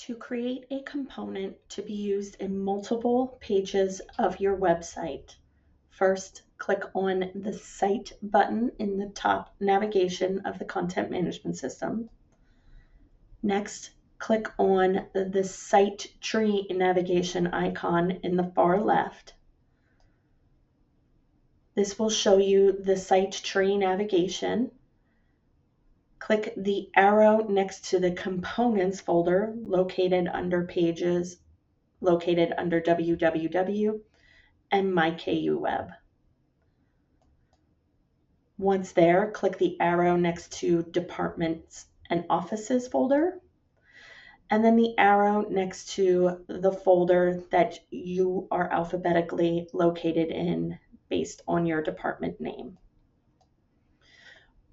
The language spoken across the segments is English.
To create a component to be used in multiple pages of your website, first click on the Site button in the top navigation of the content management system. Next, click on the Site tree navigation icon in the far left. This will show you the site tree navigation. Click the arrow next to the Components folder located under Pages, located under www and MyKUWeb. Once there, click the arrow next to Departments and Offices folder, and then the arrow next to the folder that you are alphabetically located in based on your department name.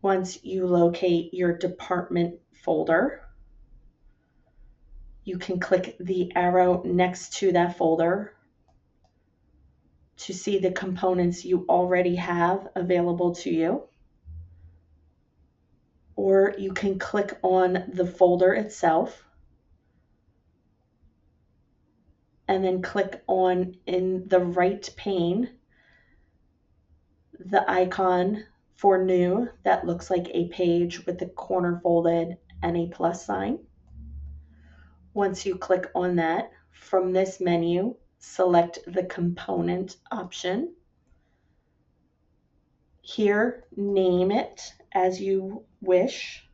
Once you locate your department folder, you can click the arrow next to that folder to see the components you already have available to you. Or you can click on the folder itself and then click on, in the right pane, the icon for new that looks like a page with the corner folded and a plus sign. Once you click on that, from this menu, select the component option. Here, name it as you wish,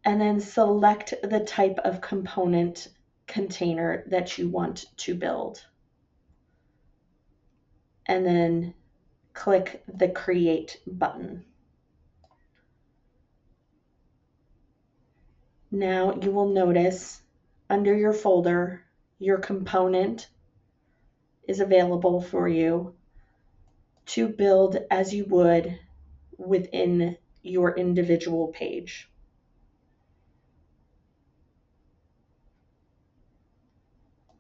and then select the type of component container that you want to build. And then click the Create button. Now you will notice under your folder, your component is available for you to build as you would within your individual page.